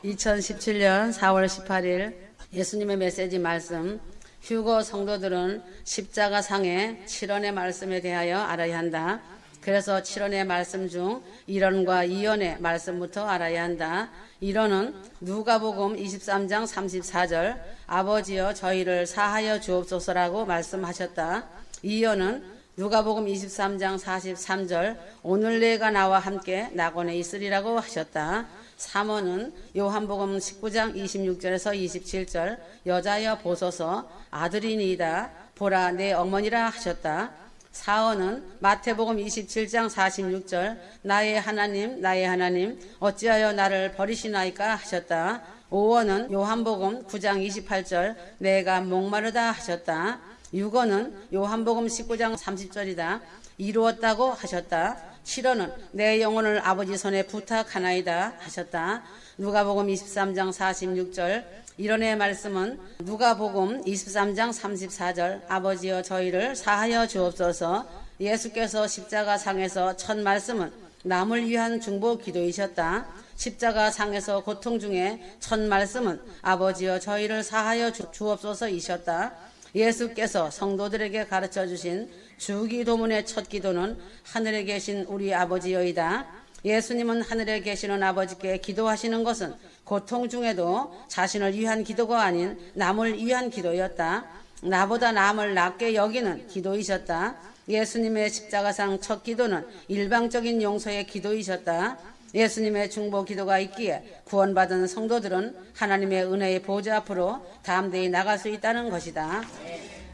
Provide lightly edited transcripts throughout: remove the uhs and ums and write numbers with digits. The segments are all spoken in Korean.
2017년 4월 18일 예수님의 메시지 말씀. 휴거 성도들은 십자가 상의 7원의 말씀에 대하여 알아야 한다. 그래서 7원의 말씀 중 1원과 2원의 말씀부터 알아야 한다. 1원은 누가복음 23장 34절 아버지여 저희를 사하여 주옵소서라고 말씀하셨다. 2원은 누가복음 23장 43절 오늘 내가 나와 함께 낙원에 있으리라고 하셨다. 3원은 요한복음 19장 26절에서 27절 여자여 보소서 아들이니이다 보라 내 어머니라 하셨다. 4원은 마태복음 27장 46절 나의 하나님 어찌하여 나를 버리시나이까 하셨다. 5원은 요한복음 9장 28절 내가 목마르다 하셨다. 6원은 요한복음 19장 30절이다 이루었다고 하셨다. 7원은 내 영혼을 아버지 손에 부탁하나이다 하셨다. 누가복음 23장 46절 1원의 말씀은 누가복음 23장 34절 아버지여 저희를 사하여 주옵소서. 예수께서 십자가 상에서 첫 말씀은 남을 위한 중보 기도이셨다. 십자가 상에서 고통 중에 첫 말씀은 아버지여 저희를 사하여 주옵소서이셨다. 예수께서 성도들에게 가르쳐 주신 주기도문의 첫 기도는 하늘에 계신 우리 아버지여이다. 예수님은 하늘에 계시는 아버지께 기도하시는 것은 고통 중에도 자신을 위한 기도가 아닌 남을 위한 기도였다. 나보다 남을 낮게 여기는 기도이셨다. 예수님의 십자가상 첫 기도는 일방적인 용서의 기도이셨다. 예수님의 중보 기도가 있기에 구원받은 성도들은 하나님의 은혜의 보좌 앞으로 담대히 나갈 수 있다는 것이다.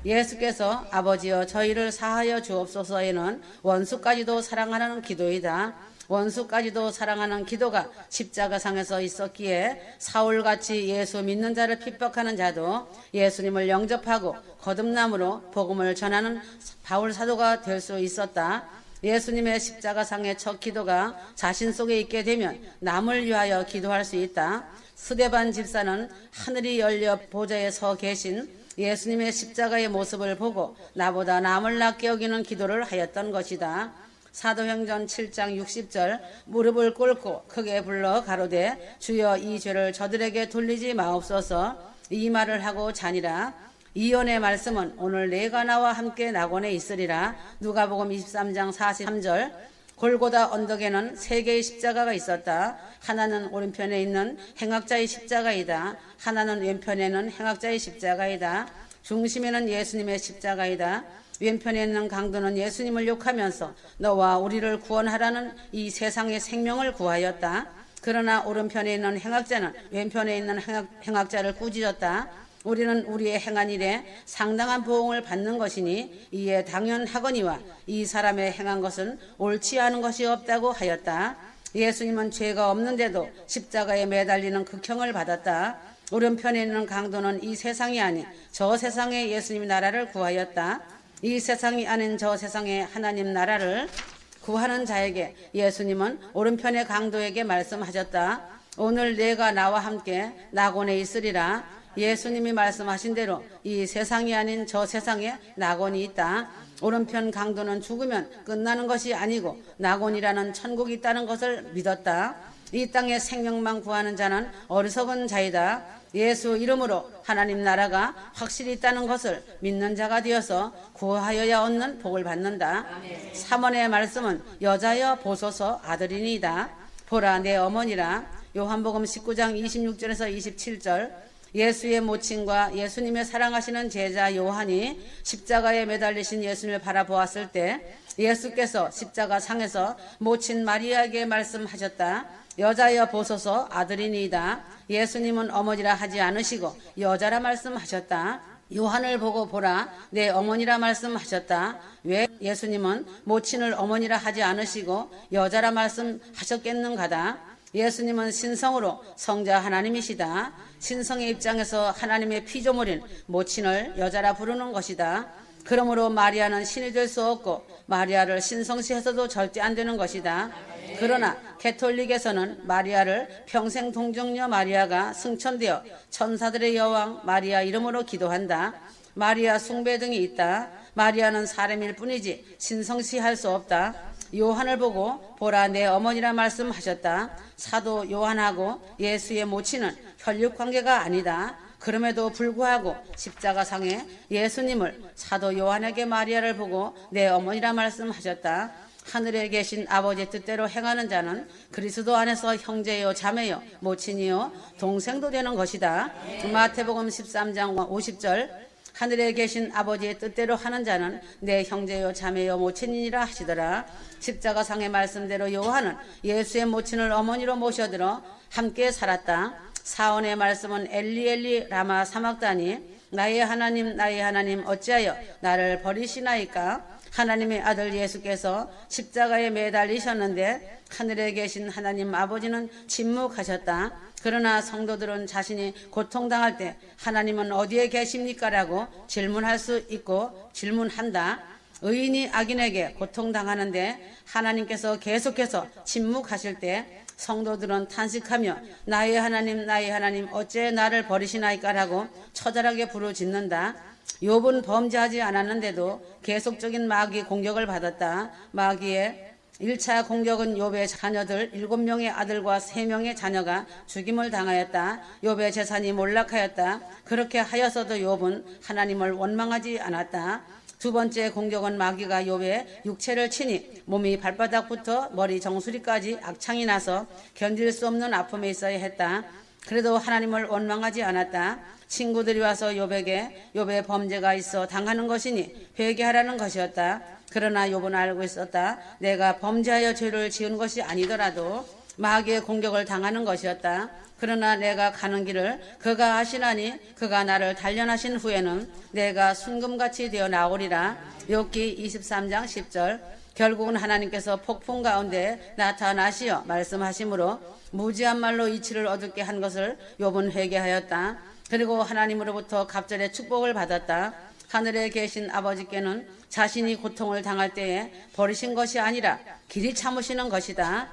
예수께서 아버지여 저희를 사하여 주옵소서에는 원수까지도 사랑하는 기도이다. 원수까지도 사랑하는 기도가 십자가상에서 있었기에 사울같이 예수 믿는 자를 핍박하는 자도 예수님을 영접하고 거듭남으로 복음을 전하는 바울 사도가 될 수 있었다. 예수님의 십자가상의 첫 기도가 자신 속에 있게 되면 남을 위하여 기도할 수 있다. 스데반 집사는 하늘이 열려 보좌에 서 계신 예수님의 십자가의 모습을 보고 나보다 남을 낮게 여기는 기도를 하였던 것이다. 사도행전 7장 60절 무릎을 꿇고 크게 불러 가로되 주여 이 죄를 저들에게 돌리지 마옵소서 이 말을 하고 자니라. 이언의 말씀은 오늘 내가 나와 함께 낙원에 있으리라. 누가복음 23장 43절 골고다 언덕에는 세 개의 십자가가 있었다. 하나는 오른편에 있는 행악자의 십자가이다. 하나는 왼편에는 행악자의 십자가이다. 중심에는 예수님의 십자가이다. 왼편에 있는 강도는 예수님을 욕하면서 너와 우리를 구원하라는 이 세상의 생명을 구하였다. 그러나 오른편에 있는 행악자는 왼편에 있는 행악자를 꾸짖었다. 우리는 우리의 행한 일에 상당한 보응을 받는 것이니 이에 당연하거니와 이 사람의 행한 것은 옳지 않은 것이 없다고 하였다. 예수님은 죄가 없는데도 십자가에 매달리는 극형을 받았다. 오른편에 있는 강도는 이 세상이 아닌 저 세상의 예수님 나라를 구하였다. 이 세상이 아닌 저 세상의 하나님 나라를 구하는 자에게 예수님은 오른편의 강도에게 말씀하셨다. 오늘 내가 나와 함께 낙원에 있으리라. 예수님이 말씀하신 대로 이 세상이 아닌 저 세상에 낙원이 있다. 오른편 강도는 죽으면 끝나는 것이 아니고 낙원이라는 천국이 있다는 것을 믿었다. 이 땅의 생명만 구하는 자는 어리석은 자이다. 예수 이름으로 하나님 나라가 확실히 있다는 것을 믿는 자가 되어서 구하여야 얻는 복을 받는다. 3원의 말씀은 여자여 보소서 아들이니이다. 보라 내 어머니라. 요한복음 19장 26절에서 27절 예수의 모친과 예수님의 사랑하시는 제자 요한이 십자가에 매달리신 예수님을 바라보았을 때 예수께서 십자가 상에서 모친 마리아에게 말씀하셨다. 여자여 보소서 아들이니이다. 예수님은 어머니라 하지 않으시고 여자라 말씀하셨다. 요한을 보고 보라 내 어머니라 말씀하셨다. 왜 예수님은 모친을 어머니라 하지 않으시고 여자라 말씀하셨겠는가다. 예수님은 신성으로 성자 하나님이시다. 신성의 입장에서 하나님의 피조물인 모친을 여자라 부르는 것이다. 그러므로 마리아는 신이 될 수 없고 마리아를 신성시해서도 절대 안 되는 것이다. 그러나 개톨릭에서는 마리아를 평생 동정녀 마리아가 승천되어 천사들의 여왕 마리아 이름으로 기도한다. 마리아 숭배 등이 있다. 마리아는 사람일 뿐이지 신성시할 수 없다. 요한을 보고 보라 내 어머니라 말씀하셨다. 사도 요한하고 예수의 모친은 혈육관계가 아니다. 그럼에도 불구하고 십자가상에 예수님을 사도 요한에게 마리아를 보고 내 어머니라 말씀하셨다. 하늘에 계신 아버지의 뜻대로 행하는 자는 그리스도 안에서 형제요 자매요 모친이요 동생도 되는 것이다. 마태복음 13장 50절 하늘에 계신 아버지의 뜻대로 하는 자는 내 형제요 자매요 모친이니라 하시더라. 십자가상의 말씀대로 요한은 예수의 모친을 어머니로 모셔들어 함께 살았다. 사원의 말씀은 엘리 엘리 라마 사막다니 나의 하나님 어찌하여 나를 버리시나이까. 하나님의 아들 예수께서 십자가에 매달리셨는데 하늘에 계신 하나님 아버지는 침묵하셨다. 그러나 성도들은 자신이 고통당할 때 하나님은 어디에 계십니까? 라고 질문할 수 있고 질문한다. 의인이 악인에게 고통당하는데 하나님께서 계속해서 침묵하실 때 성도들은 탄식하며 나의 하나님 어째 나를 버리시나이까? 라고 처절하게 부르짖는다. 욥은 범죄하지 않았는데도 계속적인 마귀 공격을 받았다. 마귀의 1차 공격은 욥의 자녀들 7명의 아들과 3명의 자녀가 죽임을 당하였다. 욥의 재산이 몰락하였다. 그렇게 하여서도 욥은 하나님을 원망하지 않았다. 두 번째 공격은 마귀가 욥의 육체를 치니 몸이 발바닥부터 머리 정수리까지 악창이 나서 견딜 수 없는 아픔에 있어야 했다. 그래도 하나님을 원망하지 않았다. 친구들이 와서 욥에게 욥의 범죄가 있어 당하는 것이니 회개하라는 것이었다. 그러나 욥은 알고 있었다. 내가 범죄하여 죄를 지은 것이 아니더라도 마귀의 공격을 당하는 것이었다. 그러나 내가 가는 길을 그가 아시나니 그가 나를 단련하신 후에는 내가 순금같이 되어 나오리라. 욥기 23장 10절. 결국은 하나님께서 폭풍 가운데 나타나시어 말씀하심으로 무지한 말로 이치를 얻게 한 것을 욥은 회개하였다. 그리고 하나님으로부터 갑절의 축복을 받았다. 하늘에 계신 아버지께는 자신이 고통을 당할 때에 버리신 것이 아니라 길이 참으시는 것이다.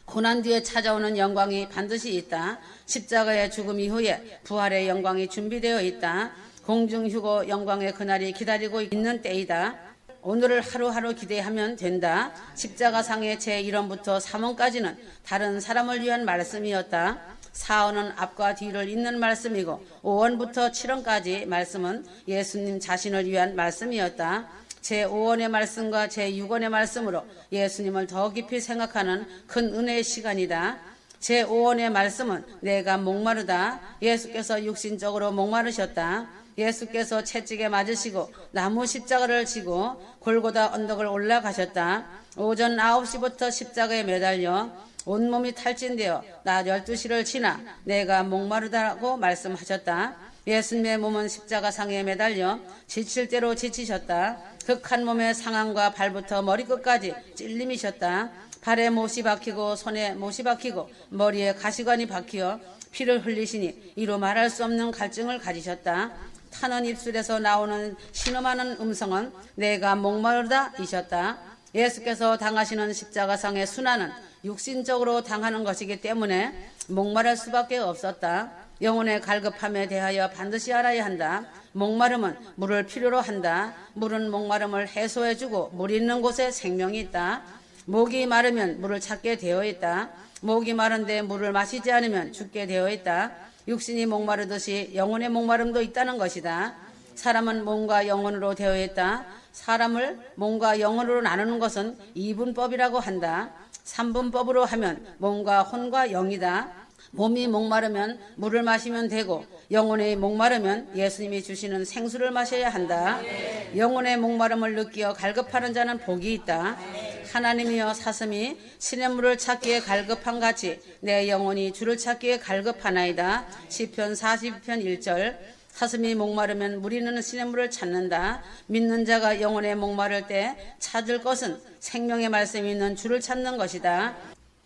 고난 뒤에 찾아오는 영광이 반드시 있다. 십자가의 죽음 이후에 부활의 영광이 준비되어 있다. 공중휴고 영광의 그날이 기다리고 있는 때이다. 오늘을 하루하루 기대하면 된다. 십자가상의 제1원부터 3원까지는 다른 사람을 위한 말씀이었다. 4원은 앞과 뒤를 잇는 말씀이고 5원부터 7원까지 말씀은 예수님 자신을 위한 말씀이었다. 제5원의 말씀과 제6원의 말씀으로 예수님을 더 깊이 생각하는 큰 은혜의 시간이다. 제5원의 말씀은 내가 목마르다. 예수께서 육신적으로 목마르셨다. 예수께서 채찍에 맞으시고 나무 십자가를 지고 골고다 언덕을 올라가셨다. 오전 9시부터 십자가에 매달려 온몸이 탈진되어 낮 12시를 지나 내가 목마르다고 말씀하셨다. 예수님의 몸은 십자가상에 매달려 지칠 대로 지치셨다. 극한 몸의 상한과 발부터 머리끝까지 찔림이셨다. 발에 못이 박히고 손에 못이 박히고 머리에 가시관이 박히어 피를 흘리시니 이루 말할 수 없는 갈증을 가지셨다. 타는 입술에서 나오는 신음하는 음성은 내가 목마르다 이셨다. 예수께서 당하시는 십자가상의 순환은 육신적으로 당하는 것이기 때문에 목마를 수밖에 없었다. 영혼의 갈급함에 대하여 반드시 알아야 한다. 목마름은 물을 필요로 한다. 물은 목마름을 해소해주고 물 있는 곳에 생명이 있다. 목이 마르면 물을 찾게 되어 있다. 목이 마른데 물을 마시지 않으면 죽게 되어 있다. 육신이 목마르듯이 영혼의 목마름도 있다는 것이다. 사람은 몸과 영혼으로 되어 있다. 사람을 몸과 영혼으로 나누는 것은 이분법이라고 한다. 3분법으로 하면 몸과 혼과 영이다. 몸이 목마르면 물을 마시면 되고 영혼이 목마르면 예수님이 주시는 생수를 마셔야 한다. 영혼의 목마름을 느끼어 갈급하는 자는 복이 있다. 하나님이여 사슴이 시냇물을 찾기에 갈급한 같이 내 영혼이 주를 찾기에 갈급하나이다. 시편 42편 1절. 사슴이 목마르면 물 있는 시냇물을 찾는다. 믿는 자가 영혼에 목마를 때 찾을 것은 생명의 말씀이 있는 주를 찾는 것이다.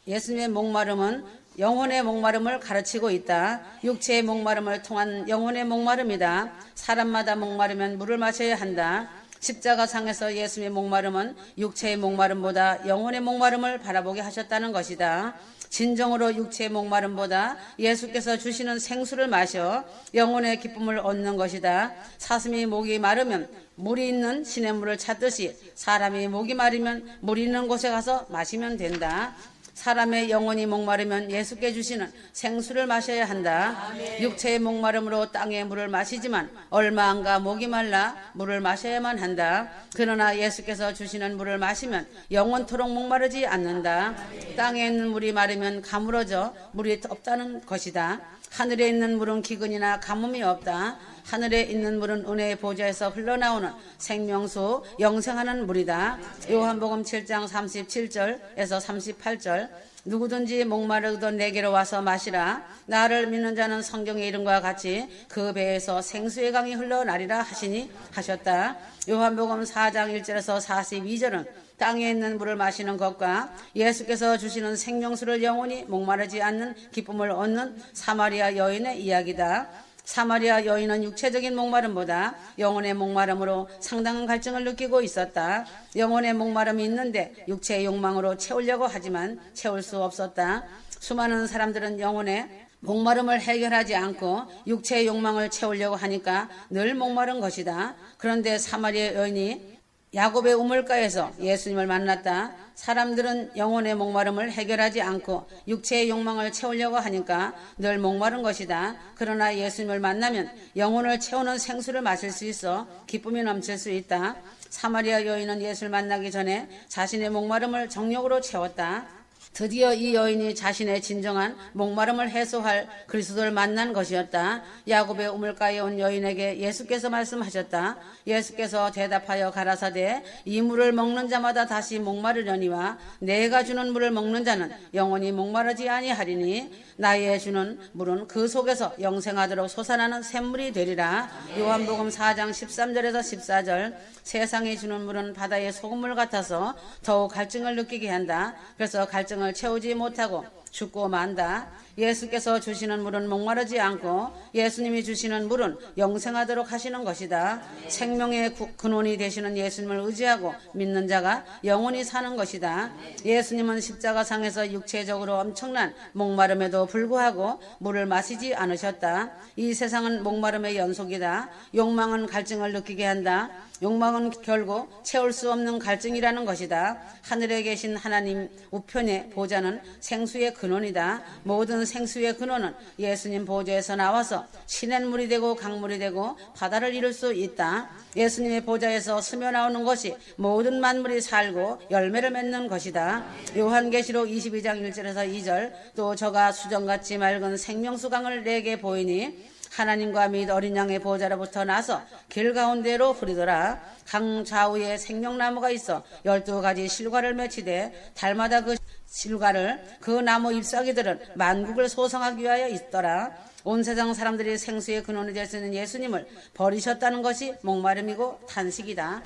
예수님의 목마름은 영혼의 목마름을 가르치고 있다. 육체의 목마름을 통한 영혼의 목마름이다. 사람마다 목마르면 물을 마셔야 한다. 십자가상에서 예수님의 목마름은 육체의 목마름보다 영혼의 목마름을 바라보게 하셨다는 것이다. 진정으로 육체의 목마름보다 예수께서 주시는 생수를 마셔 영혼의 기쁨을 얻는 것이다. 사슴이 목이 마르면 물이 있는 시냇물을 찾듯이 사람이 목이 마르면 물 있는 곳에 가서 마시면 된다. 사람의 영혼이 목마르면 예수께 주시는 생수를 마셔야 한다. 육체의 목마름으로 땅의 물을 마시지만 얼마 안가 목이 말라 물을 마셔야만 한다. 그러나 예수께서 주시는 물을 마시면 영원토록 목마르지 않는다. 땅에 있는 물이 마르면 가물어져 물이 없다는 것이다. 하늘에 있는 물은 기근이나 가뭄이 없다. 하늘에 있는 물은 은혜의 보좌에서 흘러나오는 생명수 영생하는 물이다. 요한복음 7장 37절에서 38절. 누구든지 목마르거든 내게로 와서 마시라. 나를 믿는 자는 성경의 이름과 같이 그 배에서 생수의 강이 흘러나리라 하시니 하셨다. 요한복음 4장 1절에서 42절은 땅에 있는 물을 마시는 것과 예수께서 주시는 생명수를 영원히 목마르지 않는 기쁨을 얻는 사마리아 여인의 이야기다. 사마리아 여인은 육체적인 목마름보다 영혼의 목마름으로 상당한 갈증을 느끼고 있었다. 영혼의 목마름이 있는데 육체의 욕망으로 채우려고 하지만 채울 수 없었다. 수많은 사람들은 영혼의 목마름을 해결하지 않고 육체의 욕망을 채우려고 하니까 늘 목마른 것이다. 그런데 사마리아 여인이 야곱의 우물가에서 예수님을 만났다. 사람들은 영혼의 목마름을 해결하지 않고 육체의 욕망을 채우려고 하니까 늘 목마른 것이다. 그러나 예수님을 만나면 영혼을 채우는 생수를 마실 수 있어 기쁨이 넘칠 수 있다. 사마리아 여인은 예수를 만나기 전에 자신의 목마름을 정욕으로 채웠다. 드디어 이 여인이 자신의 진정한 목마름을 해소할 그리스도를 만난 것이었다. 야곱의 우물가에 온 여인에게 예수께서 말씀하셨다. 예수께서 대답하여 가라사대 이 물을 먹는 자마다 다시 목마르려니와 내가 주는 물을 먹는 자는 영원히 목마르지 아니하리니 나의 주는 물은 그 속에서 영생하도록 솟아나는 샘물이 되리라. 요한복음 4장 13절에서 14절. 세상이 주는 물은 바다의 소금물 같아서 더욱 갈증을 느끼게 한다. 그래서 갈증을 채우지 못하고 죽고 만다. 예수께서 주시는 물은 목마르지 않고 예수님이 주시는 물은 영생하도록 하시는 것이다. 생명의 근원이 되시는 예수님을 의지하고 믿는 자가 영원히 사는 것이다. 예수님은 십자가상에서 육체적으로 엄청난 목마름에도 불구하고 물을 마시지 않으셨다. 이 세상은 목마름의 연속이다. 욕망은 갈증을 느끼게 한다. 욕망은 결국 채울 수 없는 갈증이라는 것이다. 하늘에 계신 하나님 우편의 보좌는 생수의 근원이다. 모든 생수의 근원은 예수님 보좌에서 나와서 시냇물이 되고 강물이 되고 바다를 이룰 수 있다. 예수님의 보좌에서 스며 나오는 것이 모든 만물이 살고 열매를 맺는 것이다. 요한계시록 22장 1절에서 2절. 또 저가 수정같이 맑은 생명수강을 내게 보이니 하나님과 및 어린 양의 보좌로부터 나서 길 가운데로 흐르더라. 강 좌우에 생명나무가 있어 12가지 실과를 맺히되 달마다 그 실과를 그 나무 잎사귀들은 만국을 소성하기 위하여 있더라. 온 세상 사람들이 생수의 근원이 될 수 있는 예수님을 버리셨다는 것이 목마름이고 탄식이다.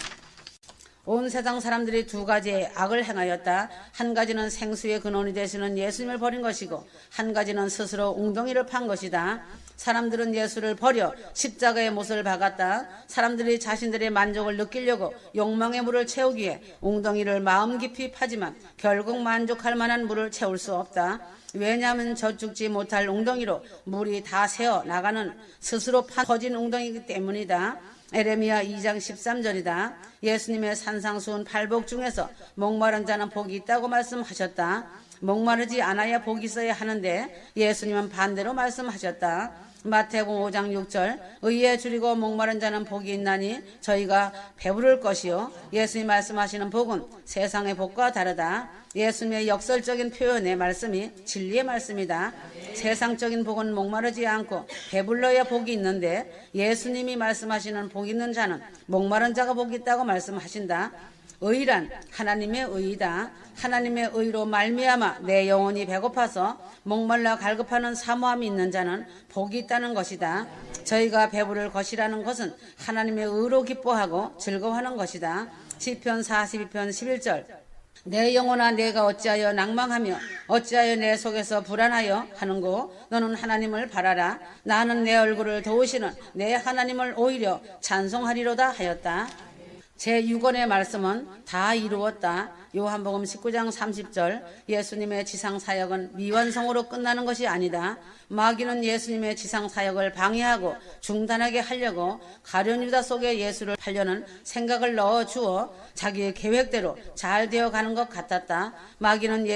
온 세상 사람들이 두 가지의 악을 행하였다. 한 가지는 생수의 근원이 되시는 예수님을 버린 것이고 한 가지는 스스로 웅덩이를 판 것이다. 사람들은 예수를 버려 십자가의 못을 박았다. 사람들이 자신들의 만족을 느끼려고 욕망의 물을 채우기 위해 웅덩이를 마음 깊이 파지만 결국 만족할 만한 물을 채울 수 없다. 왜냐하면 저축지 못할 웅덩이로 물이 다 새어 나가는 스스로 퍼진 웅덩이기 때문이다. 에레미야 2장 13절이다. 예수님의 산상수훈 8복 중에서 목마른 자는 복이 있다고 말씀하셨다. 목마르지 않아야 복이 있어야 하는데 예수님은 반대로 말씀하셨다. 마태복음 5장 6절. 의에 줄이고 목마른 자는 복이 있나니 저희가 배부를 것이요. 예수님 말씀하시는 복은 세상의 복과 다르다. 예수님의 역설적인 표현의 말씀이 진리의 말씀이다. 세상적인 복은 목마르지 않고 배불러야 복이 있는데 예수님이 말씀하시는 복 있는 자는 목마른 자가 복이 있다고 말씀하신다. 의란 하나님의 의이다. 하나님의 의로 말미암아 내 영혼이 배고파서 목말라 갈급하는 사모함이 있는 자는 복이 있다는 것이다. 저희가 배부를 것이라는 것은 하나님의 의로 기뻐하고 즐거워하는 것이다. 시편 42편 11절. 내 영혼아 내가 어찌하여 낭망하며 어찌하여 내 속에서 불안하여 하는고 너는 하나님을 바라라. 나는 내 얼굴을 도우시는 내 하나님을 오히려 찬송하리로다 하였다. 제6권의 말씀은 다 이루었다. 요한복음 19장 30절 예수님의 지상사역은 미완성으로 끝나는 것이 아니다. 마귀는 예수님의 지상사역을 방해하고 중단하게 하려고 가룟 유다 속에 예수를 팔려는 생각을 넣어주어 자기의 계획대로 잘 되어가는 것 같았다. 마귀는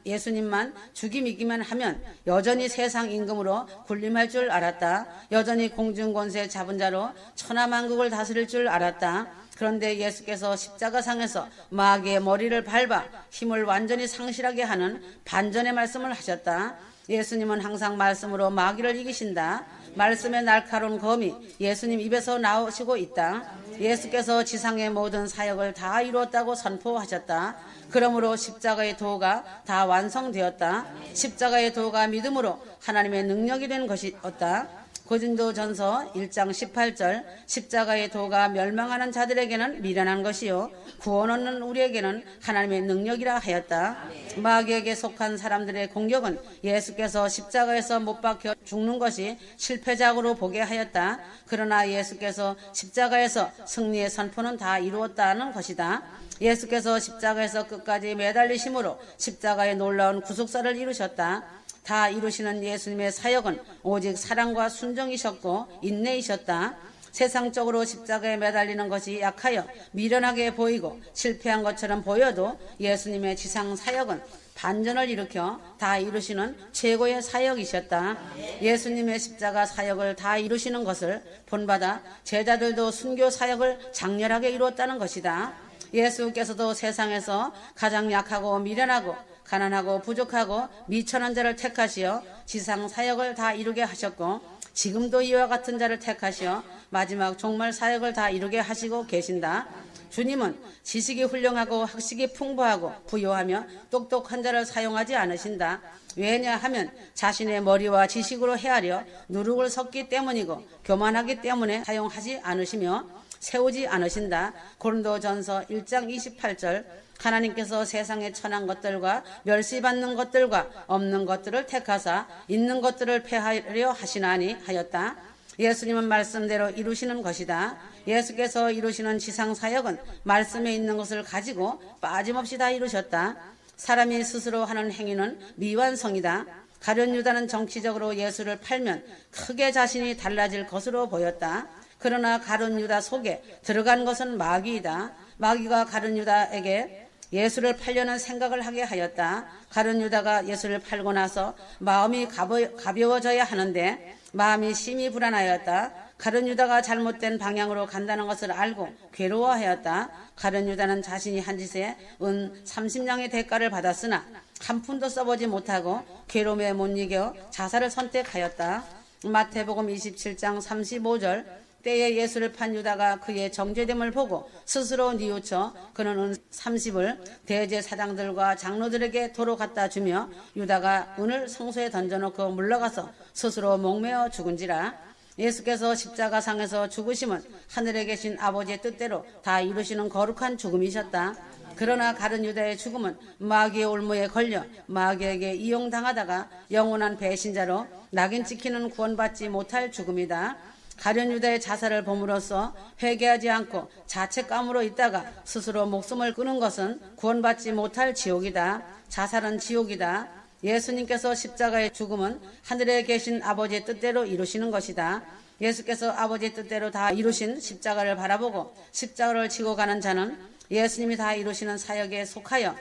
예수님만 죽이기만 하면 여전히 세상 임금으로 군림할 줄 알았다. 여전히 공중권세 잡은 자로 천하만국을 다스릴 줄 알았다. 그런데 예수께서 십자가상에서 마귀의 머리를 밟아 힘을 완전히 상실하게 하는 반전의 말씀을 하셨다. 예수님은 항상 말씀으로 마귀를 이기신다. 말씀의 날카로운 검이 예수님 입에서 나오시고 있다. 예수께서 지상의 모든 사역을 다 이루었다고 선포하셨다. 그러므로 십자가의 도가 다 완성되었다. 십자가의 도가 믿음으로 하나님의 능력이 된 것이었다. 고린도전서 1장 18절 십자가의 도가 멸망하는 자들에게는 미련한 것이요 구원 얻는 우리에게는 하나님의 능력이라 하였다. 마귀에게 속한 사람들의 공격은 예수께서 십자가에서 못 박혀 죽는 것이 실패작으로 보게 하였다. 그러나 예수께서 십자가에서 승리의 선포는 다 이루었다는 것이다. 예수께서 십자가에서 끝까지 매달리심으로 십자가의 놀라운 구속사를 이루셨다. 다 이루시는 예수님의 사역은 오직 사랑과 순종이셨고 인내이셨다. 세상적으로 십자가에 매달리는 것이 약하여 미련하게 보이고 실패한 것처럼 보여도 예수님의 지상 사역은 반전을 일으켜 다 이루시는 최고의 사역이셨다. 예수님의 십자가 사역을 다 이루시는 것을 본받아 제자들도 순교 사역을 장렬하게 이루었다는 것이다. 예수께서도 세상에서 가장 약하고 미련하고 가난하고 부족하고 미천한 자를 택하시어 지상 사역을 다 이루게 하셨고 지금도 이와 같은 자를 택하시어 마지막 종말 사역을 다 이루게 하시고 계신다. 주님은 지식이 훌륭하고 학식이 풍부하고 부유하며 똑똑한 자를 사용하지 않으신다. 왜냐하면 자신의 머리와 지식으로 헤아려 누룩을 섞기 때문이고 교만하기 때문에 사용하지 않으시며 세우지 않으신다. 고린도전서 1장 28절 하나님께서 세상의 천한 것들과 멸시받는 것들과 없는 것들을 택하사 있는 것들을 폐하려 하시나니 하였다. 예수님은 말씀대로 이루시는 것이다. 예수께서 이루시는 지상사역은 말씀에 있는 것을 가지고 빠짐없이 다 이루셨다. 사람이 스스로 하는 행위는 미완성이다. 가룟 유다는 정치적으로 예수를 팔면 크게 자신이 달라질 것으로 보였다. 그러나 가룟 유다 속에 들어간 것은 마귀이다. 마귀가 가룟 유다에게 예수를 팔려는 생각을 하게 하였다. 가룟 유다가 예수를 팔고 나서 마음이 가벼워져야 하는데 마음이 심히 불안하였다. 가룟 유다가 잘못된 방향으로 간다는 것을 알고 괴로워하였다. 가룟 유다는 자신이 한 짓에 은 30냥의 대가를 받았으나 한 푼도 써보지 못하고 괴로움에 못 이겨 자살을 선택하였다. 마태복음 27장 35절 때에 예수를 판 유다가 그의 정죄됨을 보고 스스로 뉘우쳐 그는 은 30을 대제사장들과 장로들에게 도로 갖다 주며 유다가 은을 성소에 던져놓고 물러가서 스스로 목매어 죽은지라. 예수께서 십자가상에서 죽으심은 하늘에 계신 아버지의 뜻대로 다 이루시는 거룩한 죽음이셨다. 그러나 가룟 유다의 죽음은 마귀의 올무에 걸려 마귀에게 이용당하다가 영원한 배신자로 낙인 찍히는 구원받지 못할 죽음이다. 가룟 유다의 자살을 범으로써 회개하지 않고 자책감으로 있다가 스스로 목숨을 끊은 것은 구원받지 못할 지옥이다. 자살은 지옥이다. 예수님께서 십자가의 죽음은 하늘에 계신 아버지의 뜻대로 이루시는 것이다. 예수께서 아버지의 뜻대로 다 이루신 십자가를 바라보고 십자가를 지고 가는 자는 예수님이 다 이루시는 사역에 속하여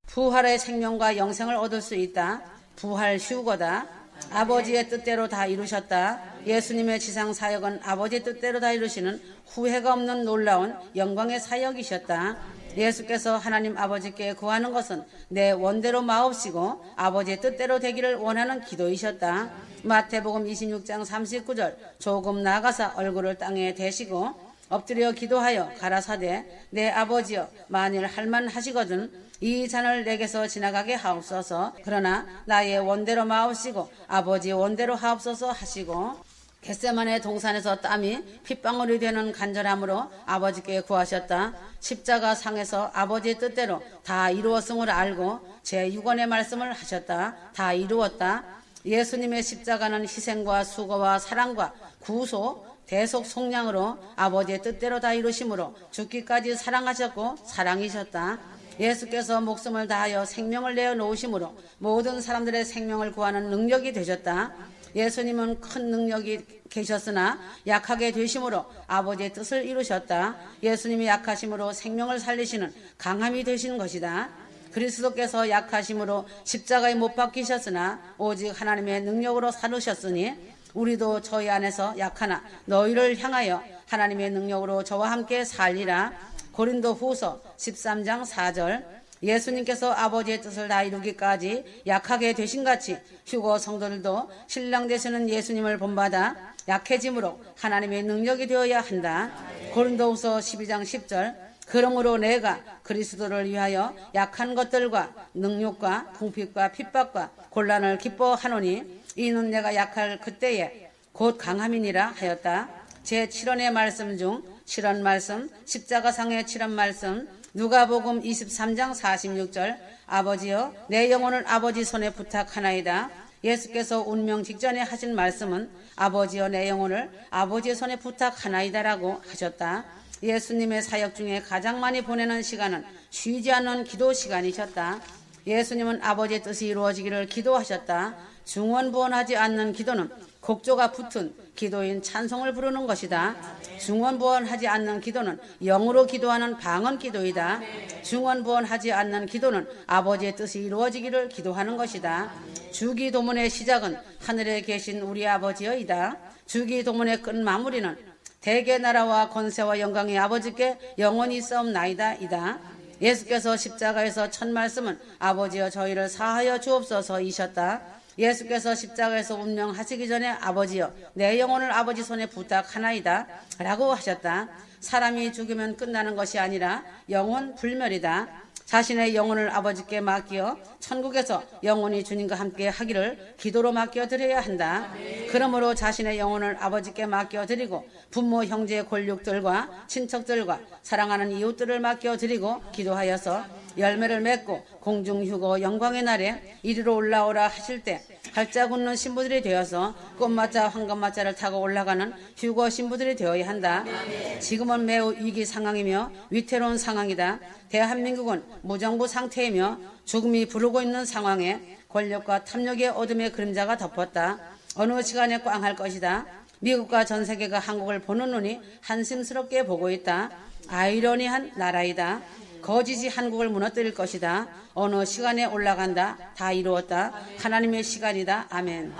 부활의 생명과 영생을 얻을 수 있다. 부활 휴거다. 아버지의 뜻대로 다 이루셨다. 예수님의 지상 사역은 아버지의 뜻대로 다 이루시는 후회가 없는 놀라운 영광의 사역이셨다. 예수께서 하나님 아버지께 구하는 것은 내 원대로 마옵시고 아버지의 뜻대로 되기를 원하는 기도이셨다. 마태복음 26장 39절 조금 나아가사 얼굴을 땅에 대시고 엎드려 기도하여 가라사대 내 아버지여 만일 할만하시거든 이 잔을 내게서 지나가게 하옵소서. 그러나 나의 원대로 마옵시고 아버지의 원대로 하옵소서 하시고 겟세마네 동산에서 땀이 핏방울이 되는 간절함으로 아버지께 구하셨다. 십자가 상에서 아버지의 뜻대로 다 이루었음을 알고 제6원의 말씀을 하셨다. 다 이루었다. 예수님의 십자가는 희생과 수고와 사랑과 구소 대속 속량으로 아버지의 뜻대로 다 이루심으로 죽기까지 사랑하셨고 사랑이셨다. 예수께서 목숨을 다하여 생명을 내어 놓으심으로 모든 사람들의 생명을 구하는 능력이 되셨다. 예수님은 큰 능력이 계셨으나 약하게 되심으로 아버지의 뜻을 이루셨다. 예수님이 약하심으로 생명을 살리시는 강함이 되신 것이다. 그리스도께서 약하심으로 십자가에 못 박히셨으나 오직 하나님의 능력으로 살으셨으니 우리도 저희 안에서 약하나 너희를 향하여 하나님의 능력으로 저와 함께 살리라. 고린도 후서 13장 4절. 예수님께서 아버지의 뜻을 다 이루기까지 약하게 되신 같이 휴거 성도들도 신랑 되시는 예수님을 본받아 약해짐으로 하나님의 능력이 되어야 한다. 고린도후서 12장 10절. 그러므로 내가 그리스도를 위하여 약한 것들과 능욕과 궁핍과 핍박과 곤란을 기뻐하노니 이는 내가 약할 그때에 곧 강함이니라 하였다. 제7원의 말씀 중 7원 말씀, 십자가상의 7원 말씀, 누가복음 23장 46절. 아버지여 내 영혼을 아버지 손에 부탁하나이다. 예수께서 운명 직전에 하신 말씀은 아버지여 내 영혼을 아버지의 손에 부탁하나이다라고 하셨다. 예수님의 사역 중에 가장 많이 보내는 시간은 쉬지 않는 기도 시간이셨다. 예수님은 아버지의 뜻이 이루어지기를 기도하셨다. 중원부원하지 않는 기도는 곡조가 붙은 기도인 찬송을 부르는 것이다. 중원부원하지 않는 기도는 영으로 기도하는 방언 기도이다. 중원부원하지 않는 기도는 아버지의 뜻이 이루어지기를 기도하는 것이다. 주기도문의 시작은 하늘에 계신 우리 아버지여이다. 주기도문의 끝마무리는 대개 나라와 권세와 영광의 아버지께 영원히 싸움나이다 이다. 예수께서 십자가에서 첫 말씀은 아버지여 저희를 사하여 주옵소서이셨다. 예수께서 십자가에서 운명하시기 전에 아버지여 내 영혼을 아버지 손에 부탁하나이다 라고 하셨다. 사람이 죽으면 끝나는 것이 아니라 영혼 불멸이다. 자신의 영혼을 아버지께 맡겨 천국에서 영원히 주님과 함께 하기를 기도로 맡겨드려야 한다. 그러므로 자신의 영혼을 아버지께 맡겨드리고 부모, 형제, 골육들과 친척들과 사랑하는 이웃들을 맡겨드리고 기도하여서 열매를 맺고 공중휴거 영광의 날에 이리로 올라오라 하실 때 활짝 웃는 신부들이 되어서 꽃마차 황금마차를 타고 올라가는 휴거 신부들이 되어야 한다. 지금은 매우 위기 상황이며 위태로운 상황이다. 대한민국은 무정부 상태이며 죽음이 부르고 있는 상황에 권력과 탐욕의 어둠의 그림자가 덮었다. 어느 시간에 꽝할 것이다. 미국과 전 세계가 한국을 보는 눈이 한심스럽게 보고 있다. 아이러니한 나라이다. 거짓이 한국을 무너뜨릴 것이다. 어느 시간에 올라간다. 다 이루었다. 하나님의 시간이다. 아멘.